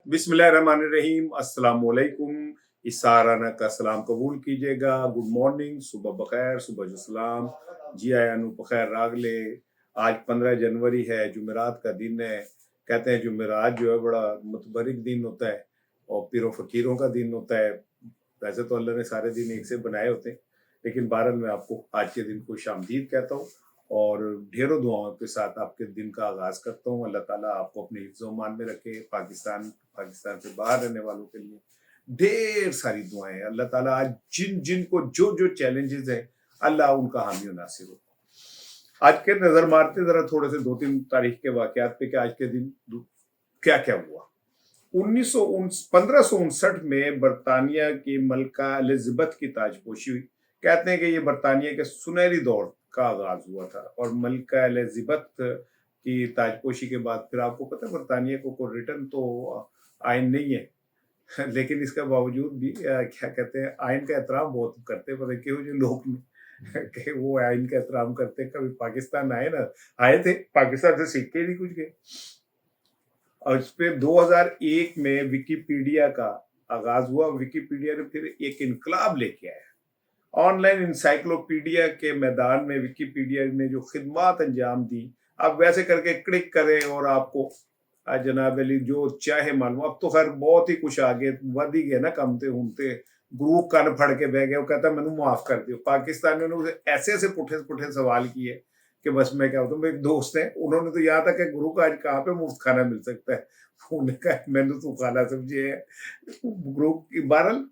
बिस्मिल्लाहिर्रहमानिर्रहीम, अस्सलाम वालेकुम। इसाराना का सलाम कबूल कीजिएगा। गुड मॉर्निंग, सुबह बखैर, सुबह जो सलाम। जी आयानु बखैर रागले। आज 15 जनवरी है, जुमेरात का दिन है। कहते हैं जुमेरात जो है बड़ा मुतबरिक दिन होता है और पीरों फकीरों का दिन होता है। वैसे तो अल्लाह ने सारे दिन एक से बनाए होते हैं, लेकिन बहरहाल मैं आपको आज के दिन को शामदीद कहता हूँ और ढेरों दुआओं के साथ आपके दिन का आगाज करता हूँ। अल्लाह ताला आपको अपने हिफ्ज़-ओ-मान में रखे। पाकिस्तान से बाहर रहने वालों के लिए ढेर सारी दुआएं हैं। अल्लाह ताला आज जिन जिन को जो जो चैलेंजेस है, अल्लाह उनका हामी और नासिर हो। आज के नजर मारते जरा थोड़े से 2-3 तारीख के वाकयात पे कि आज के दिन क्या क्या हुआ। 1559 में बरतानिया की मलका एलिजाबेथ की ताजपोशी हुई। कहते हैं कि ये बरतानिया के सुनहरी दौर का आगाज हुआ था और मलका एलिजाबेथ की ताजपोशी के बाद फिर आपको पता है बरतानिया को रिटर्न तो आइन नहीं है लेकिन इसके बावजूद भी क्या कहते हैं आइन का एहतराम बहुत करते हैं। पता है क्यों जो लोग कि वो आइन का एहतराम करते हैं। कभी पाकिस्तान आए थे, पाकिस्तान से सीख के नहीं कुछ गए। और इस पे 2001 में विकिपीडिया का आगाज हुआ। विकिपीडिया ने फिर एक इनकलाब लेके आया। ऑनलाइन इंसाइक्लोपीडिया के मैदान में विकिपीडिया ने जो खिदमात अंजाम दी, आप वैसे करके क्लिक करें और आपको जनाब अली जो चाहे मालूम। अब तो खैर बहुत ही कुछ आगे वध ही गया ना, कमते हुमते गुरु कन फड़ के बह गए। वो कहता मैंने माफ कर दियो। पाकिस्तानियों ने उसे ऐसे ऐसे पुठे पुठे सवाल किए कि बस मैं क्या बताऊँ। एक दोस्त है, उन्होंने तो यहाँ तक कि गुरु का आज कहाँ पे मुफ्त खाना मिल सकता है, उन्होंने कहा मैंने तो खाना समझे है गुरु की। बहरहाल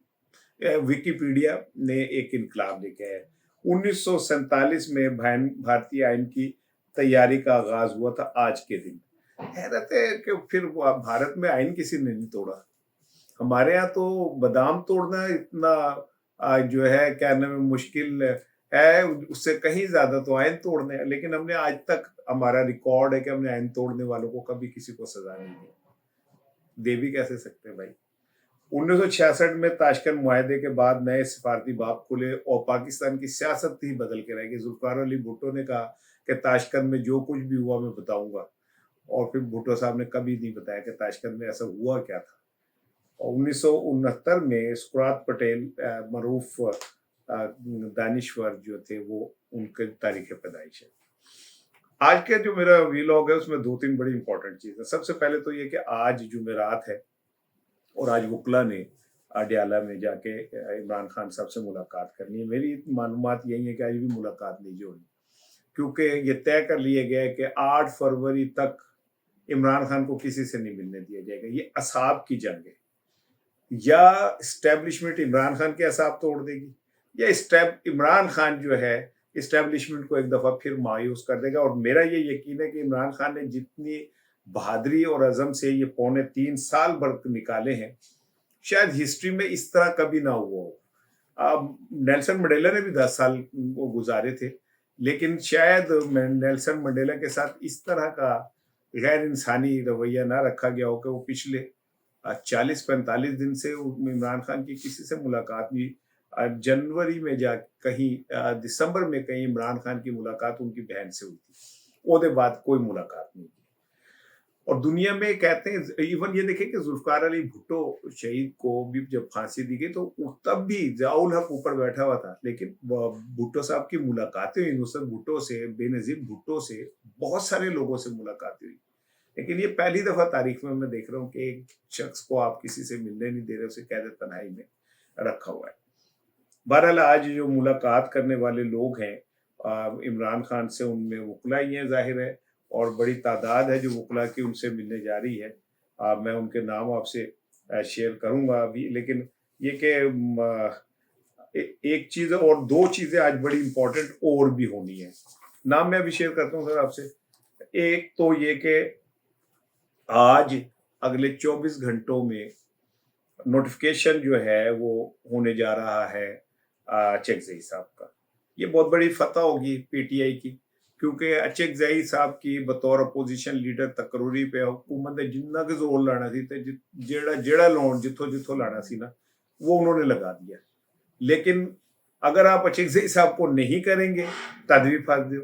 विकिपीडिया ने एक इनकलाब लेके आया। 1947 में भारतीय आइन की तैयारी का आगाज हुआ था आज के दिन। हैरत है कि फिर भारत में आइन किसी ने नहीं तोड़ा। हमारे यहाँ तो बादाम तोड़ना इतना जो है कहने में मुश्किल है, उससे कहीं ज्यादा तो आइन तोड़ने हैं। लेकिन हमने आज तक, हमारा रिकॉर्ड है कि हमने आइन तोड़ने वालों को कभी किसी को सजा नहीं दी। दे भी कैसे सकते हैं भाई। 1966 में ताशकंद मुआहदे के बाद नए सिफारती बाब खुले और पाकिस्तान की सियासत ही बदल के रह गई। जुल्फिकार अली भुट्टो ने कहा कि ताशकंद में जो कुछ भी हुआ मैं बताऊंगा, और फिर भुट्टो साहब ने कभी नहीं बताया कि ताशकंद में ऐसा हुआ क्या था। और 1969 में सुकरात पटेल मरूफ दानिश्वर जो थे, वो उनके तारीख पैदाइश है। आज के जो मेरा वीलॉग है उसमें 2-3 बड़ी इंपॉर्टेंट चीज है। सबसे पहले तो ये कि आज जुमेरात है और आज वकला ने अडयाला में जाके इमरान खान साहब से मुलाकात करनी है। मेरी मालूमात यही है कि आज भी मुलाकात नहीं होनी, क्योंकि ये तय कर लिया गया है कि 8 फरवरी तक इमरान खान को किसी से नहीं मिलने दिया जाएगा। ये असाब की जंग है। या इस्टेब्लिशमेंट इमरान खान के असाब तोड़ देगी, या इमरान खान जो है इस्टेब्लिशमेंट को एक दफा फिर मायूस कर देगा। और मेरा ये यकीन है कि इमरान खान ने जितनी बहादुरी और अज़म से ये 3.25 साल वर्क निकाले हैं, शायद हिस्ट्री में इस तरह कभी ना हुआ हो। नेल्सन मंडेला ने भी 10 साल वो गुजारे थे, लेकिन शायद नेल्सन मंडेला के साथ इस तरह का गैर इंसानी रवैया ना रखा गया हो कि वो पिछले 40-45 दिन से इमरान खान की किसी से मुलाकात नहीं। जनवरी में जा कहीं दिसंबर में कहीं इमरान खान की मुलाकात उनकी बहन से हुई थी, उसके बाद कोई मुलाकात नहीं की। और दुनिया में कहते हैं, इवन ये देखें कि जुल्फिकार अली भुट्टो शहीद को भी जब फांसी दी गई तो तब भी ज़ियाउल हक ऊपर बैठा हुआ था, लेकिन भुट्टो साहब की मुलाकातें हुई। नुसरत भुट्टो से, बेनजीर भुट्टो से, बहुत सारे लोगों से मुलाकातें हुई। लेकिन ये पहली दफा तारीख में मैं देख रहा हूँ कि एक शख्स को आप किसी से मिलने नहीं दे रहे, उसे कैद तन्हाई में रखा हुआ है। बहरहाल आज जो मुलाकात करने वाले लोग हैं इमरान खान से, उनमें वकला ही हैं जाहिर है, और बड़ी तादाद है जो वकला की उनसे मिलने जा रही है। मैं उनके नाम आपसे शेयर करूंगा अभी। लेकिन ये कि एक चीज़ और 2 चीज़ें आज बड़ी इंपॉर्टेंट और भी होनी है। नाम मैं अभी शेयर करता हूँ सर आपसे। एक तो ये कि आज अगले 24 घंटों में नोटिफिकेशन जो है वो होने जा रहा है चकजई साहब का। ये बहुत बड़ी फतह होगी पीटीआई की, क्योंकि चकजई साहब की बतौर अपोजिशन लीडर तकरूरी पे हुकूमत ने जिन्ना के जोर लाना सी ते जेड़ा लोन जिथों जिथों लाना सी ना, वो उन्होंने लगा दिया। लेकिन अगर आप चकजई साहब को नहीं करेंगे तद भी फंस दो।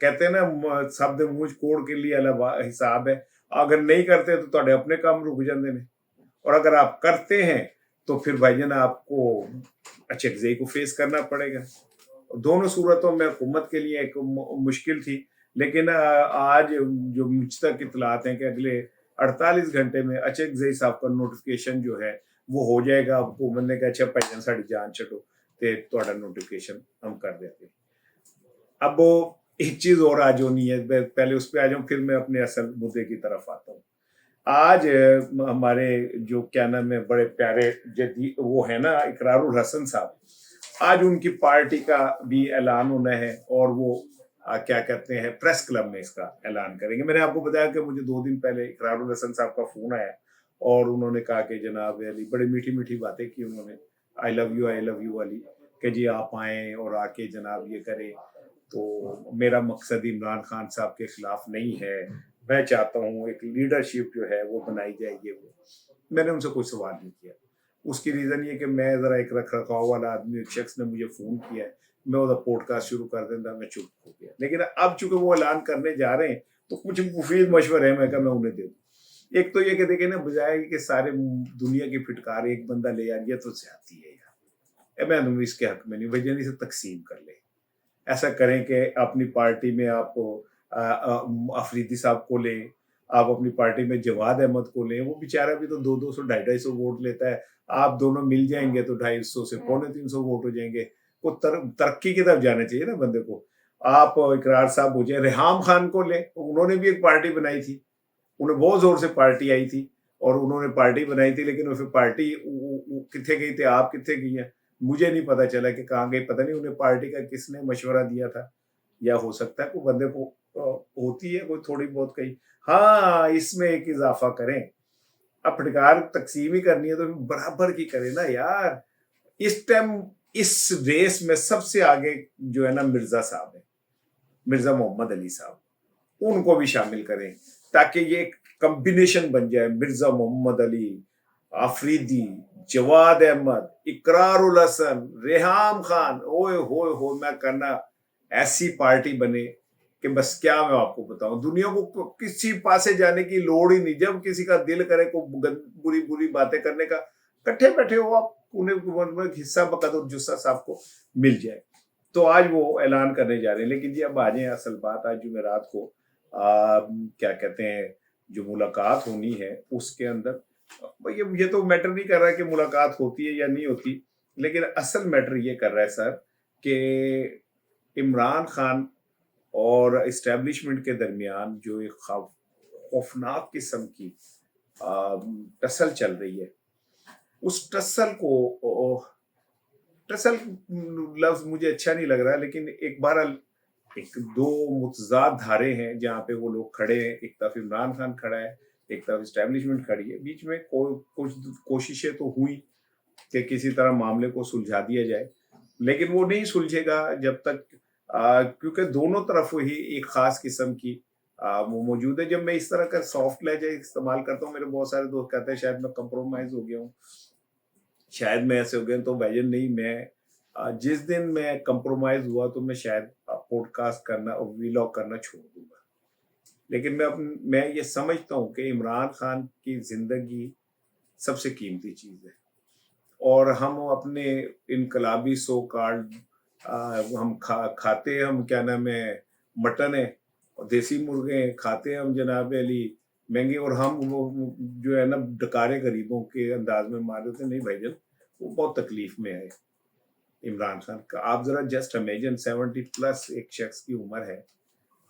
कहते हैं ना, शब्द मुझ कोड़ के लिए अलग हिसाब है। اگر نہیں کرتے تو تہاڈے اپنے کام رک جاندے نے, اور اگر آپ کرتے ہیں تو پھر بھائی جان آپ کو اچھکزئی کو فیس کرنا پڑے گا. دونوں صورتوں میں حکومت کے لیے ایک مشکل تھی, لیکن آج جو مجھ تک اطلاعات ہیں کہ اگلے 48 گھنٹے میں اچھکزئی صاحب کا نوٹیفکیشن جو ہے وہ ہو جائے گا. حکومت نے کہا اچھا بھائی جان ساڑی جان چھڈو تے تہاڈا نوٹیفکیشن ہم کر دیتے. اب ایک چیز اور آج ہونی ہے, پہلے اس پہ آ جاؤں پھر میں اپنے اصل مدعے کی طرف آتا ہوں. آج ہمارے جو کیا نام ہے بڑے پیارے جدید وہ ہے نا اقرار الحسن صاحب, آج ان کی پارٹی کا بھی اعلان ہونا ہے, اور وہ کیا کہتے ہیں پریس کلب میں اس کا اعلان کریں گے. میں نے آپ کو بتایا کہ مجھے 2 دن پہلے اقرار الحسن صاحب کا فون آیا, اور انہوں نے کہا کہ جناب علی بڑی میٹھی میٹھی باتیں کی انہوں نے, آئی لو یو والی, کہ جی آپ آئیں اور آ کے جناب یہ کریں. تو میرا مقصد عمران خان صاحب کے خلاف نہیں ہے, میں چاہتا ہوں ایک لیڈرشپ جو ہے وہ بنائی جائے گی. وہ میں نے ان سے کوئی سوال نہیں کیا. اس کی ریزن یہ کہ میں ذرا ایک رکھ رکھاؤ والا آدمی, ایک شخص نے مجھے فون کیا ہے, میں وہ پوڈ کاسٹ شروع کر دیتا, میں چپ ہو گیا. لیکن اب چونکہ وہ اعلان کرنے جا رہے ہیں تو کچھ مفید مشورے میں کہ میں انہیں دے دوں. ایک تو یہ کہ دیکھیں نا, بجائے کہ سارے دنیا کی پھٹکار ایک بندہ لے آ گیا تو زیادتی ہے یار. میں اس کے حق میں نہیں, وجہ نہیں سے تقسیم کر لیں. ایسا کریں کہ اپنی پارٹی میں آپ افریدی صاحب کو لیں, آپ اپنی پارٹی میں جواد احمد کو لیں, وہ بیچارہ بھی تو 200 250 ووٹ لیتا ہے. آپ دونوں مل جائیں گے تو 250 سے 350 ووٹ ہو جائیں گے. وہ ترقی کی طرف جانا چاہیے نا بندے کو. آپ اقرار صاحب ہو جائیں, ریحام خان کو لیں, انہوں نے بھی ایک پارٹی بنائی تھی, انہیں بہت زور سے پارٹی آئی تھی اور انہوں نے پارٹی بنائی تھی, لیکن پھر پارٹی کتنے گئی تھی, آپ کتنے گئی ہیں مجھے نہیں پتا چلا کہ کہاں گئی. پتہ نہیں انہیں پارٹی کا کس نے مشورہ دیا تھا, یا ہو سکتا ہے کوئی بندے کو ہوتی ہے کوئی تھوڑی بہت کہیں. ہاں اس میں ایک اضافہ کریں, اب پھٹکار تقسیم ہی کرنی ہے تو برابر کی کریں نا یار. اس ٹائم اس ریس میں سب سے آگے جو ہے نا مرزا صاحب ہیں, مرزا محمد علی صاحب, ان کو بھی شامل کریں تاکہ یہ ایک کمبینیشن بن جائے. مرزا محمد علی, آفریدی, جواد احمد, اقرار الحسن, ریحام خان, اوئے ہوئے ہوئے, میں کرنا ایسی پارٹی بنے کہ بس کیا میں آپ کو بتاؤں, دنیا کو کسی پاسے جانے کی لوڑ ہی نہیں. جب کسی کا دل کرے کو بری بری باتیں کرنے کا, کٹھے بیٹھے ہو آپ, انہیں حصہ بقدر جسہ صاحب کو مل جائے. تو آج وہ اعلان کرنے جا رہے ہیں. لیکن جی اب آ جائیں اصل بات. آج جمعرات کو کیا کہتے ہیں جو ملاقات ہونی ہے اس کے اندر, یہ تو میٹر نہیں کر رہا ہے کہ ملاقات ہوتی ہے یا نہیں ہوتی, لیکن اصل میٹر یہ کر رہا ہے سر کہ عمران خان اور اسٹیبلشمنٹ کے درمیان جو ایک خوفناک قسم کی ٹسل چل رہی ہے, اس ٹسل کو, ٹسل لفظ مجھے اچھا نہیں لگ رہا, لیکن ایک بہرحال ایک 2 متضاد دھارے ہیں جہاں پہ وہ لوگ کھڑے ہیں. ایک طرف عمران خان کھڑا ہے, ایک طرف اسٹیبلشمنٹ کھڑی ہے. بیچ میں کچھ کوششیں تو ہوئی کہ کسی طرح معاملے کو سلجھا دیا جائے, لیکن وہ نہیں سلجھے گا جب تک کیونکہ دونوں طرف ہی ایک خاص قسم کی وہ موجود ہے. جب میں اس طرح کا سافٹ لہجہ استعمال کرتا ہوں, میرے بہت سارے دوست کہتے ہیں شاید میں کمپرومائز ہو گیا ہوں, شاید میں ایسے ہو گیا. تو بھائی نہیں, میں جس دن میں کمپرومائز ہوا تو میں شاید پوڈ کاسٹ کرنا اور ویلاگ کرنا چھوڑ دوں گا. لیکن میں یہ سمجھتا ہوں کہ عمران خان کی زندگی سب سے قیمتی چیز ہے, اور ہم اپنے انقلابی سو کارڈ ہم کھاتے ہم کیا نام ہے مٹن ہے, دیسی مرغے کھاتے ہم جناب علی مہنگے, اور ہم وہ جو ہے نا ڈکارے غریبوں کے انداز میں مار دیتے. نہیں بھائی جان, وہ بہت تکلیف میں ہے عمران خان کا. آپ ذرا جسٹ امیجن 70+ ایک شخص کی عمر ہے,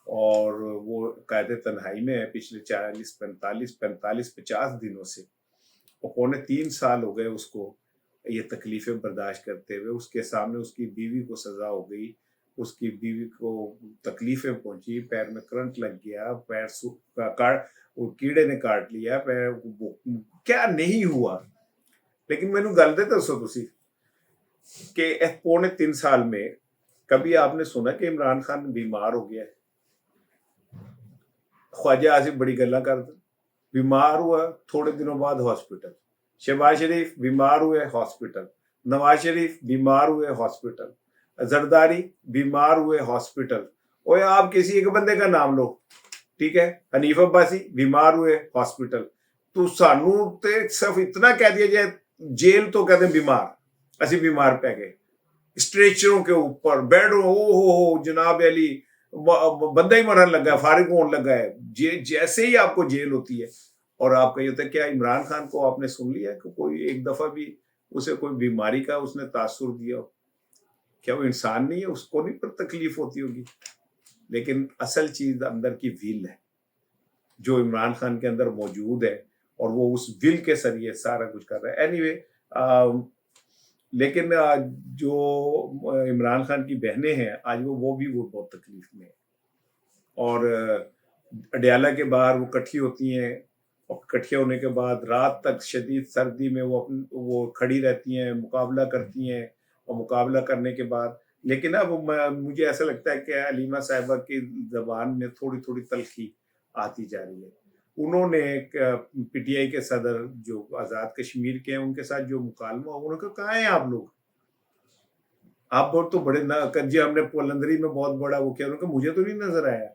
اور وہ قید تنہائی میں ہے پچھلے 40 45 دنوں سے, اور 3 سال ہو گئے اس کو یہ تکلیفیں برداشت کرتے ہوئے. اس کے سامنے اس کی بیوی کو سزا ہو گئی, اس کی بیوی کو تکلیفیں پہنچی, پیر میں کرنٹ لگ گیا, پیر وہ کیڑے نے کاٹ لیا, پیر کیا نہیں ہوا. لیکن میں نے گل دے دسو تسی کہ 3 سال میں کبھی آپ نے سنا کہ عمران خان بیمار ہو گیا ہے؟ خواجہ آصف بڑی گلا کرتا, بیمار ہوا تھوڑے دنوں بعد ہاسپٹل. شہباز شریف بیمار ہوئے ہاسپٹل, نواز شریف بیمار ہوئے ہاسپٹل, زرداری بیمار ہوئے ہاسپٹل. اور آپ کسی ایک بندے کا نام لو, ठीक है, हनीफ अब्बासी बीमार हुए हॉस्पिटल, तो सानू ते सिर्फ इतना कह दिया जाए जेल तो कहते बीमार, ਅਸੀਂ बीमार पै गए, स्ट्रेचरों के ऊपर बेड, हो जनाब अली बंदा ही मरने लगा, फारिग होने लगा है, जैसे ही आपको जेल होती है। और आपका ये होता है, क्या इमरान खान को आपने सुन लिया कि कोई एक दफा भी उसे कोई बीमारी का उसने तासुर दिया हो? क्या वो इंसान नहीं है? उसको नहीं पर तकलीफ होती होगी? लेकिन असल चीज अंदर की विल है जो इमरान खान के अंदर मौजूद है, और वो उस विल के जरिए सारा कुछ कर रहा है। एनीवे, लेकिन जो इमरान खान की बहनें हैं आज वो भी वो बहुत तकलीफ में है, और अडयाला के बाहर वो इकट्ठी होती हैं, और इकट्ठे होने के बाद रात तक शदीद सर्दी में वो खड़ी रहती हैं, मुकाबला करती हैं, और मुकाबला करने के बाद, लेकिन अब मुझे ऐसा लगता है कि अलीमा साहिबा की जबान में थोड़ी थोड़ी तलखी आती जा रही है। उन्होंने पीटीआई के सदर जो आज़ाद कश्मीर के हैं उनके साथ जो मुकालमा, उन्होंने कहा कहाँ हैं आप लोग, आप बहुत तो बड़े ना कर जी, हमने पोलंदरी में बहुत बड़ा वो किया, उन्होंने कहा मुझे तो नहीं नजर आया,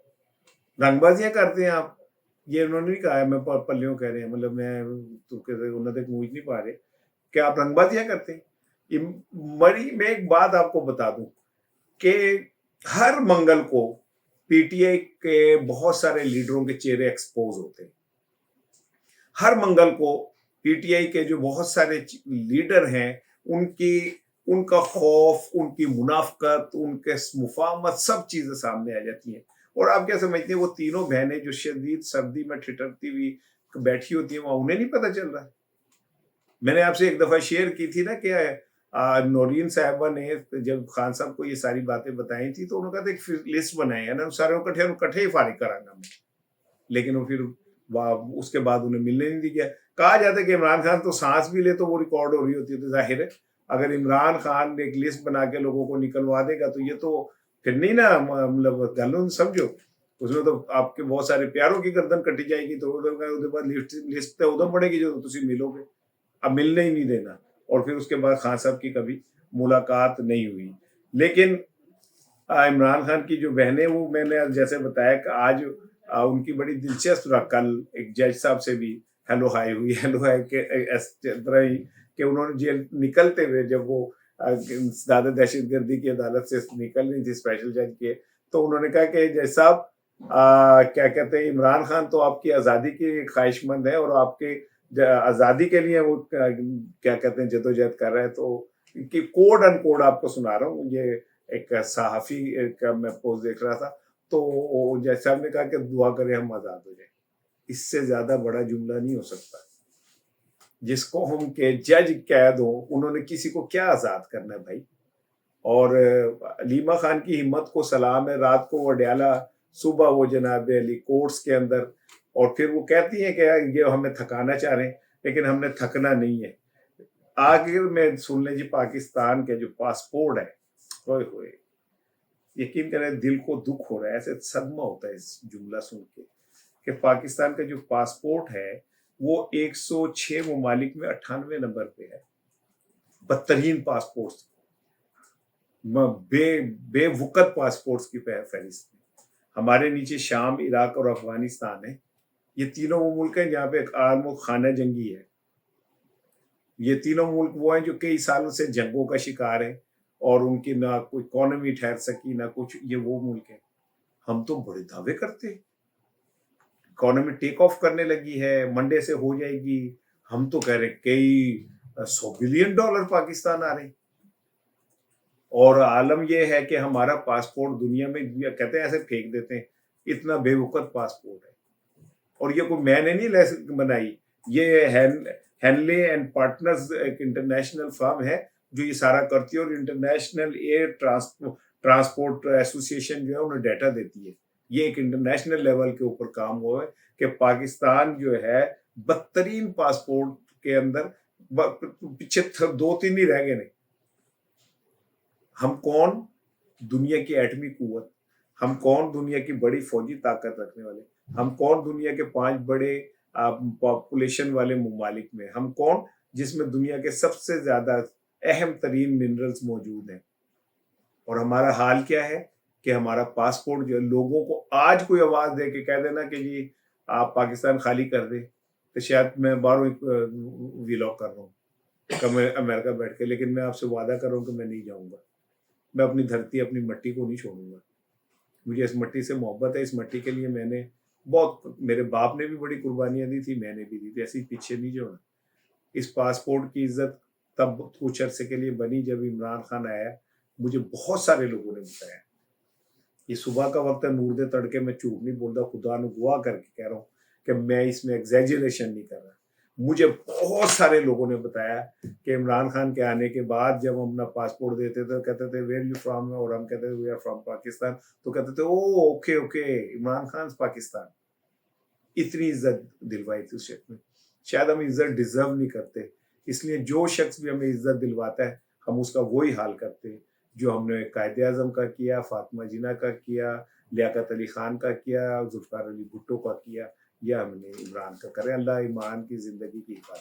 रंगबाजियां करते हैं आप। ये उन्होंने नहीं कहा है, मैं पल्लियों कह रहे हैं, मतलब मैं तो उन्होंने मुझ नहीं पा रहे कि आप रंगबाजियां करते हैं। मरी में एक बात आपको बता दूं कि हर मंगल को पीटीआई के बहुत सारे लीडरों के चेहरे एक्सपोज होते हैं। हर मंगल को पीटीआई के जो बहुत सारे लीडर हैं उनका खौफ, उनकी मुनाफकत, उनके मुफाहमत, सब चीजें सामने आ जाती हैं। और आप क्या समझते हैं वो तीनों बहनें जो शदीद सर्दी में ठिठकती हुई बैठी होती हैं, वहां उन्हें नहीं पता चल रहा है? मैंने आपसे एक दफा शेयर की थी ना कि नौरीन साहिबा ने जब खान साहब को ये सारी बातें बताई थी तो उन्होंने कहा था एक लिस्ट बनाई है ना, सारे इकट्ठे ही फारिग कराना में, लेकिन वो फिर उसके बाद उन्हें मिलने नहीं दिया। कहा जाता है कि इमरान खान तो सांस भी ले तो वो रिकॉर्ड हो रही होती है, तो जाहिर है अगर इमरान खान एक लिस्ट बना के लोगों को निकलवा देगा तो ये तो फिर नहीं ना, मतलब गल समझो, उसमें तो आपके बहुत सारे प्यारों की गर्दन कटी जाएगी, तो उसके बाद लिस्ट तो उधर पड़ेगी जो तुम मिलोगे, अब मिलने ही नहीं देना। और फिर उसके बाद खान साहब की कभी मुलाकात नहीं हुई। लेकिन इमरान खान की जो बहनें, वो मैंने जैसे बताया कि आज उनकी बड़ी दिलचस्प रहा, कल एक जज साहब से भी हेलो हाय हुई, हेलो हाय के इस तरह ही कि उन्होंने जेल निकलते हुए जब वो ज्यादा दहशतगर्दी की अदालत से निकल रही थी स्पेशल जज के, तो उन्होंने कहा कि जज साहब क्या कहते हैं, इमरान खान तो आपकी आज़ादी की ख्वाहिशमंद है और आपके आज़ादी के लिए वो क्या कहते हैं जदोजहद कर रहे हैं, तो कि कोड अन कोड आपको सुना रहा हूँ, ये एक सहाफ़ी का मैं पोस्ट देख रहा था, तो जज साहब ने कहा कि दुआ करें हम आज़ाद हो जाए। इससे ज्यादा बड़ा जुमला नहीं हो सकता। जिसको हम के जज कैद हो, उन्होंने किसी को क्या आजाद करना है भाई। और अलीमा खान की हिम्मत को सलाम है, रात को वो अडयाला, सुबह वो जनाब अली कोर्ट्स के अंदर, और फिर वो कहती है कि ये हमें थकाना चाह रहे हैं, लेकिन हमने थकना नहीं है। आखिर में सुन लें जी, पाकिस्तान के जो पासपोर्ट है, होए होए, यकीन करें दिल को दुख हो रहा है, ऐसे सदमा होता है इस जुमला सुन के कि पाकिस्तान का जो पासपोर्ट है वो 106 ममालिक में 98 नंबर पे है, बदतरीन पासपोर्ट, बेवकत पासपोर्ट्स की फहरिस्त में। हमारे नीचे शाम, इराक और अफगानिस्तान है। ये तीनों वो मुल्क हैं जहाँ पे आलम खाना जंगी है। ये तीनों मुल्क वो हैं जो कई सालों से जंगों का शिकार है और उनकी ना कोई इकोनॉमी ठहर सकी ना कुछ, ये वो मुल्क है। हम तो बड़े दावे करते हैं, इकोनॉमी टेक ऑफ करने लगी है, मंडे से हो जाएगी, हम तो कह रहे कई $100 बिलियन पाकिस्तान आ रहे। और आलम यह है कि हमारा पासपोर्ट दुनिया में कहते हैं ऐसे फेंक देते हैं, इतना बेवकूफ पासपोर्ट है। और ये कोई मैंने नहीं बनाई, ये हेनले एंड पार्टनर्स एक इंटरनेशनल फर्म है जो ये सारा करती है, और इंटरनेशनल एयर ट्रांसपोर्ट एसोसिएशन जो है उन्हें डाटा देती है। ये एक इंटरनेशनल लेवल के ऊपर काम हुआ है कि पाकिस्तान जो है बदतरीन पासपोर्ट के अंदर पीछे 2-3 ही रह गए नहीं। हम कौन? दुनिया की एटमी कुव्वत। हम कौन? दुनिया की बड़ी फौजी ताकत रखने वाले। हम कौन? दुनिया के 5 बड़े पॉपुलेशन वाले ममालिक में। हम कौन? जिसमें दुनिया के सबसे ज्यादा अहम तरीन मिनरल्स मौजूद हैं। और हमारा हाल क्या है? کہ ہمارا پاسپورٹ جو ہے لوگوں کو آج کوئی آواز دے کے کہہ دینا کہ جی آپ پاکستان خالی کر دیں، تو شاید میں باہروں ویلاگ کر رہا ہوں کہ میں امریکہ بیٹھ کے، لیکن میں آپ سے وعدہ کر رہا ہوں کہ میں نہیں جاؤں گا. میں اپنی دھرتی اپنی مٹی کو نہیں چھوڑوں گا. مجھے اس مٹی سے محبت ہے. اس مٹی کے لیے میں نے بہت، میرے باپ نے بھی بڑی قربانیاں دی تھی، میں نے بھی دی تھی. ایسے ہی پیچھے نہیں جوڑا. اس پاسپورٹ کی عزت تب کچھ عرصے کے لیے بنی جب عمران خان آیا. مجھے بہت سارے لوگوں نے بتایا، یہ صبح کا وقت ہے، نور دے تڑکے، میں جھوٹ نہیں بول رہا، خدا نے گواہ کر کے کہہ رہا ہوں کہ میں اس میں ایگزیجریشن نہیں کر رہا. مجھے بہت سارے لوگوں نے بتایا کہ عمران خان کے آنے کے بعد جب ہم اپنا پاسپورٹ دیتے تھے کہتے تھے ویئر یو فرام، اور ہم کہتے تھے وی آر فرام پاکستان، تو کہتے تھے او اوکے اوکے عمران خان پاکستان. اتنی عزت دلوائی تھی اس شخص نے. شاید ہم عزت ڈیزرو نہیں کرتے، اس لیے جو شخص بھی ہمیں عزت دلواتا ہے ہم اس کا وہی حال کرتے ہیں جو ہم نے قائد اعظم کا کیا، فاطمہ جناح کا کیا، لیاقت علی خان کا کیا، ذوالفقار علی بھٹو کا کیا، یا ہم نے عمران کا کرے. اللہ ایمان کی زندگی کی حفاظت